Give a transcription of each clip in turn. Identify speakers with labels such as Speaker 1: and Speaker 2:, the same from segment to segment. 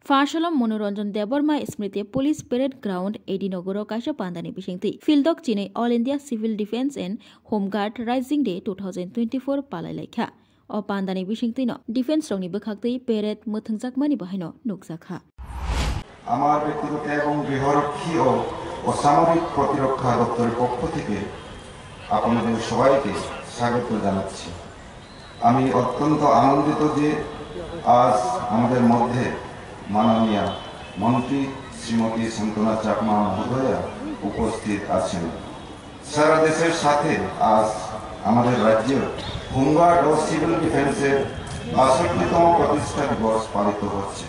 Speaker 1: Fashalom Monoranjan Deborma Smriti Police Parade Ground Edinogoro Kaisha Pandani Bishingti Fieldok Chine All India Civil Defense and Home Guard Rising Day 2024 Palai Lekha O Pandani Bishingti no Defense Rongni Bakhakti Parade Muthangjakmani Bahino Nukjakha
Speaker 2: আমার ব্যক্তিগত এবং গৃহরক্ষী ও অসামরিক প্রতিরক্ষা দপ্তরের পক্ষ থেকে আপনাদের সবাইকে স্বাগত জানাচ্ছি। আমি অত্যন্ত আনন্দিত যে আজ আমাদের মধ্যে মাননীয় মন্ত্রী শ্রীমতী শান্তনা চাকমা মহোদয়া উপস্থিত আছেন। সারা দেশের সাথে আজ আমাদের রাজ্যে হোমগার্ড ও সিভিল ডিফেন্সের ৬২তম প্রতিষ্ঠা দিবস পালিত হচ্ছে।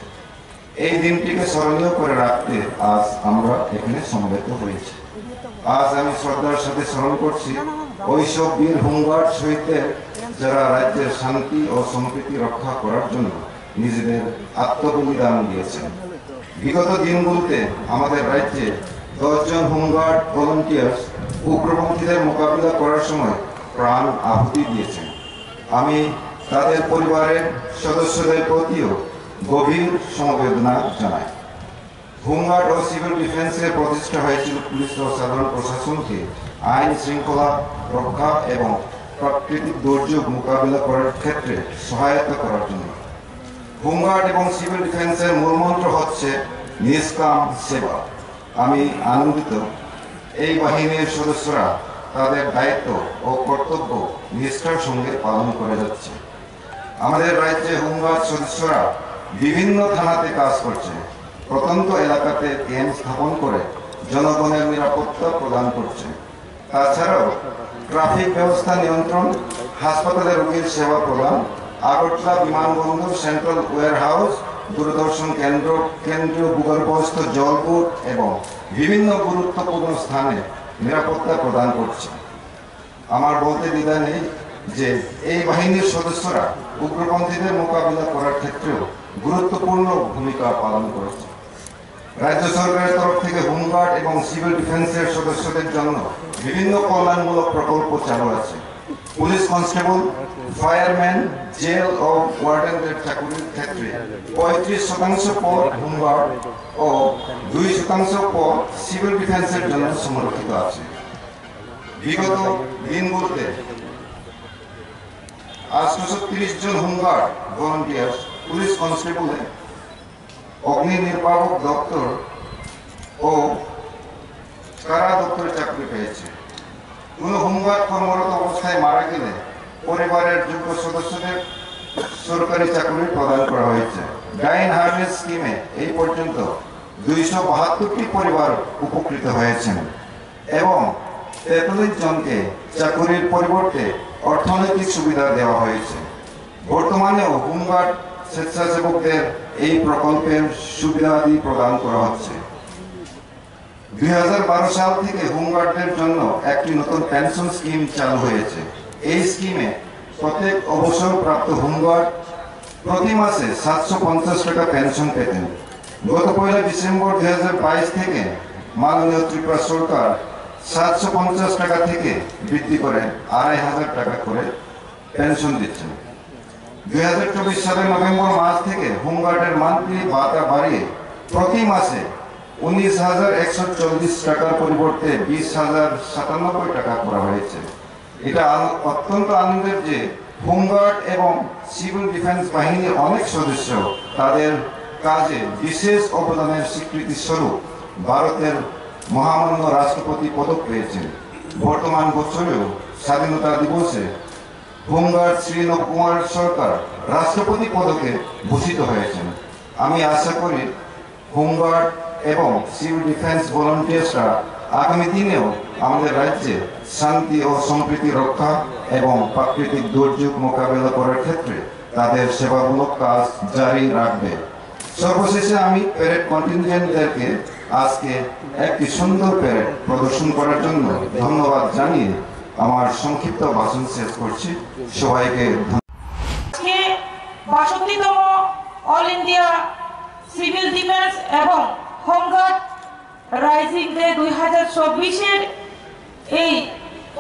Speaker 2: এই দিনটিকে স্মরণীয় করে রাখতে আজ আমরা এখানে সমবেত হয়েছি। আজ আমি শ্রদ্ধার সাথে স্মরণ করছি ওইসব বীর হোমগার্ড শহীদদের যারা রাজ্যের শান্তি ও সম্প্রীতি রক্ষা করার জন্য নিজেদের আত্মবলিদান দিয়েছেন। বিগত দিনগুলোতে আমাদের রাজ্যে ১০ জন হোমগার্ড ভলান্টিয়ার্স উগ্রপন্থীদের মোকাবিলা করার সময় প্রাণ আহুতি দিয়েছেন। আমি তাদের পরিবারের সদস্যদের প্রতিও গভীর সমবেদনা জানাই। হোমগার্ড ও সিভিল ডিফেন্সের প্রতিষ্ঠা হয়েছিল পুলিশ ও সাধারণ প্রশাসনকে আইন শৃঙ্খলা রক্ষা এবং প্রাকৃতিক দুর্যোগ মোকাবিলা করার ক্ষেত্রে সহায়তা করার জন্য। হোমগার্ড এবং সিভিল ডিফেন্সের মূলমন্ত্র হচ্ছে নিষ্কাম সেবা। আমি আনন্দিত এই বাহিনীর সদস্যরা তাদের দায়িত্ব ও কর্তব্য নিষ্ঠার সঙ্গে পালন করে যাচ্ছে। আমাদের রাজ্যে হোমগার্ড সদস্যরা বিভিন্ন থানাতে কাজ করছে, প্রত্যন্ত এলাকাতে ক্যাম্প স্থাপন করে জনগণের নিরাপত্তা প্রদান করছে। তাছাড়াও ট্রাফিক ব্যবস্থা নিয়ন্ত্রণ, হাসপাতালে রোগীর সেবা প্রদান, আগরতলা বিমানবন্দর, সেন্ট্রাল ওয়্যারহাউস, দূরদর্শন কেন্দ্র, কেন্দ্রীয় ভূগর্ভস্থ জলবোট এবং বিভিন্ন গুরুত্বপূর্ণ স্থানে নিরাপত্তা প্রদান করছে। আমার বলতে দ্বিধা নেই যে এই বাহিনীর সদস্যরা উগ্রপন্থীদের মোকাবিলা করার ক্ষেত্রেও গুরুত্বপূর্ণ ভূমিকা পালন করেছে। রাজ্য সরকারের তরফ থেকে হোমগার্ড এবং সিভিল ডিফেন্সের সদস্যদের জন্য বিভিন্ন কল্যাণমূলক প্রকল্প চালু আছে। পুলিশ কনস্টেবল, ফায়ারম্যান, জেল ও ওয়ার্ডেনদের চাকরির ক্ষেত্রে ৩৫% পদ হোমগার্ড ও ২% পদ সিভিল ডিফেন্সের জন্য সংরক্ষিত আছে। বিগত দিনগুলোতে ৮৩০ জন হোমগার্ড ভলান্টিয়ার্স পুলিশ কনস্টেবলে অগ্নি নির্বাপক দপ্তর ও কারা দপ্তরে চাকরি পেয়েছে। কোনো হোমগার্ড কর্মরত অবস্থায় মারা গেলে পরিবারের যোগ্য সদস্যদের সরকারি চাকরি প্রদান করা হয়েছে। ডাইন হারভেস্ট স্কিমে এই পর্যন্ত ২৭২টি পরিবার উপকৃত হয়েছেন এবং ৪৩ জনকে চাকরির পরিবর্তে অর্থনৈতিক সুবিধা দেওয়া হয়েছে। বর্তমানেও হোমগার্ড স্বেচ্ছাসেবকদের এই প্রকল্পের সুবিধাদি প্রদান করা হচ্ছে। ২০১২ সাল থেকে হোমগার্ডদের জন্য একটি নতুন পেনশন স্কিম চালু হয়েছে। এই স্কিমে প্রত্যেক অবসরপ্রাপ্ত হোমগার্ড প্রতি মাসে ৭৫০ টাকা পেনশন পেতেন। গত ১ ডিসেম্বর ২০২২ থেকে মাননীয় ত্রিপুরা সরকার ৭৫০ টাকা থেকে বৃদ্ধি করে ২৫০০ টাকা করে পেনশন দিচ্ছেন। ২০২৪ সালের নভেম্বর মাস থেকে হোমগার্ডের মান্থলি ভাতা বাড়িয়ে প্রতি মাসে ১৯,১৪০ টাকার পরিবর্তে ২০,০৯৭ টাকা করা হয়েছে। এটা অত্যন্ত আনন্দের যে হোমগার্ড এবং সিভিল ডিফেন্স বাহিনীর অনেক সদস্য তাদের কাজে বিশেষ অবদানের স্বীকৃতি স্বরূপ ভারতের মহামান্য রাষ্ট্রপতি পদক পেয়েছেন। বর্তমান বছরেও স্বাধীনতা দিবসে হোমগার্ড শ্রী নবকুমার সরকার রাষ্ট্রপতি পদকে ভূষিত হয়েছেন। আমি আশা করি হোমগার্ড এবং সিভিল ডিফেন্স ভলান্টিয়ার্সরা আগামী দিনেও আমাদের রাজ্যে শান্তি ও সম্প্রীতি রক্ষা এবং প্রাকৃতিক দুর্যোগ মোকাবেলা করার ক্ষেত্রে তাদের সেবামূলক কাজ জারি রাখবে। সর্বশেষে আমি প্যারেড কন্টিনজেন্টদেরকে আজকে একটি সুন্দর প্যারেড প্রদর্শন করার জন্য ধন্যবাদ জানিয়ে আমার সংক্ষিপ্ত ভাষণ শেষ করছি। সবাইকে
Speaker 3: ৬২তম অল ইন্ডিয়া সিভিল ডিফেন্স এবং হোমগার্ড রাইজিং ডে ২০২৪-এর এই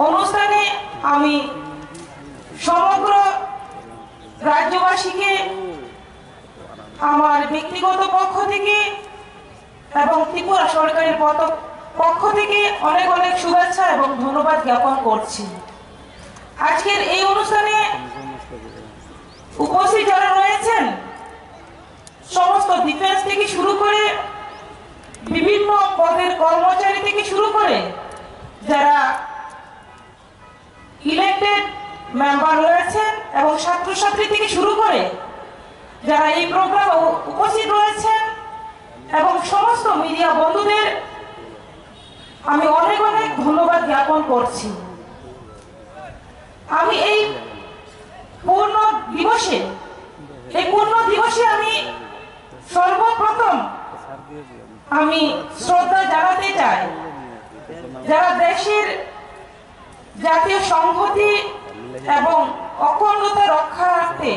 Speaker 3: অনুষ্ঠানে আমি সমগ্র রাজ্যবাসীকে আমার ব্যক্তিগত পক্ষ থেকে এবং ত্রিপুরা সরকারের পক্ষ থেকে অনেক অনেক শুভেচ্ছা এবং ধন্যবাদ জ্ঞাপন করছি। আজকের এই অনুষ্ঠানে উপস্থিত যারা রয়েছেন, সমস্ত ডিফেন্স থেকে শুরু করে বিভিন্ন পদের কর্মচারী থেকে শুরু করে যারা ইলেক্টেড মেম্বার রয়েছেন এবং ছাত্রছাত্রী থেকে শুরু করে যারা এই প্রোগ্রামে উপস্থিত রয়েছেন এবং সমস্ত মিডিয়া বন্ধুদের আমি অনেক অনেক ধন্যবাদ জ্ঞাপন করছি। আমি এই পূর্ণ দিবসে আমি সর্বপ্রথম আমি শ্রদ্ধা জানাতে চাই যারা দেশের জাতীয় সংহতি এবং অখণ্ডতা রক্ষার্থে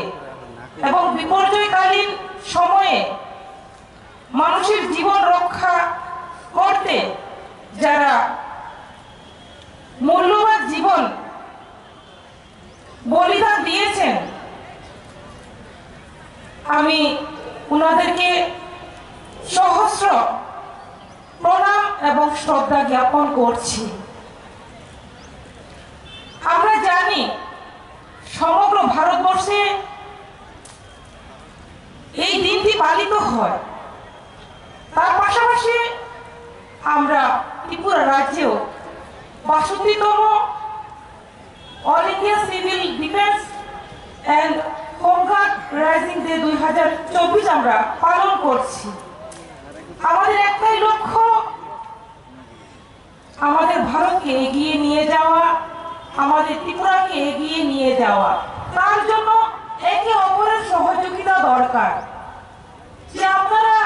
Speaker 3: এবং বিপর্যয়কালীন সময়ে মানুষের জীবন রক্ষা করতে যারা মূল্যবান জীবন বলিদান দিয়েছেন, আমি উনাদেরকে সহস্র প্রণাম এবং শ্রদ্ধা জ্ঞাপন করছি। আমরা জানি সমগ্র ভারতবর্ষে এই দিনটি পালিত হয়, তার পাশাপাশি আমরা ত্রিপুরা রাজ্যেও ৬২তম all India civil defence and home guard raising day ২০২৪ আমরা পালন করছি। আমাদের একটাই লক্ষ্য, আমাদের ভারতকে এগিয়ে নিয়ে যাওয়া, আমাদের ত্রিপুরাকে এগিয়ে নিয়ে যাওয়া। তার জন্য একে অপরের সহযোগিতা দরকার। যে আপনারা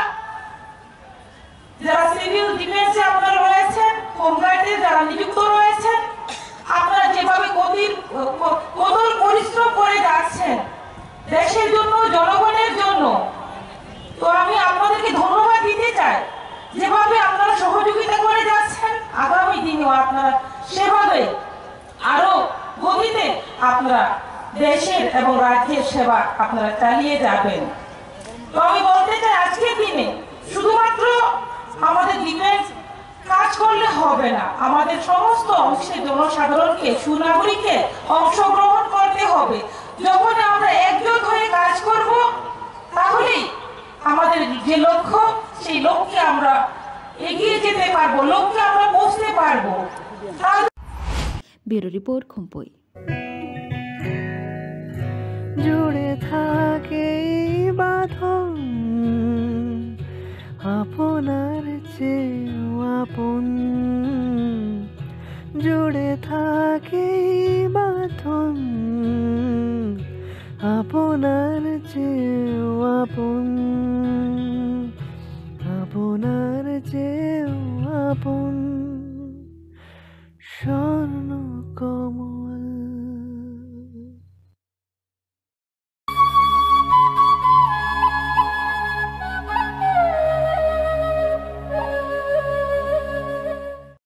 Speaker 3: যারা সিভিল ডিফেন্সে আপনারা রয়েছেন, হোমগার্ডে যারা নিযুক্ত রয়েছেন, আপনারা যেভাবে কঠোর পরিশ্রম করে যাচ্ছেন দেশের জন্য, জনগণের জন্য, তো আমি আপনাদেরকে ধন্যবাদ দিতে চাই। যেভাবে আপনারা সহযোগিতা করে যাচ্ছেন, আগামী দিনেও আপনারা সেভাবে আরো গতিতে আপনারা দেশের এবং রাজ্যের সেবা আপনারা চালিয়ে যাবেন। তো আমি বলতে চাই, আজকের দিনে শুধুমাত্র আমাদের ডিফেন্স কাজ করলে হবে না, আমাদের সমস্ত অংশের জনসাধারণকে, সুনাগরিককে অংশগ্রহণ করতে হবে। যখন আমরা একজোট হয়ে কাজ করব, তাহলেই আমাদের যে লক্ষ্য, সেই লক্ষ্যে আমরা এগিয়ে যেতে পারবো, লক্ষ্যে আমরা পৌঁছতে পারবো।
Speaker 1: ব্যুরো রিপোর্ট, খম্পই।
Speaker 4: জুড়ে থাকে বাঁধন আপনার চেয়েও আপন, জুড়ে থাকে বাঁধন আপনার চেয়েও আপন, আপনার চেয়েও আপন।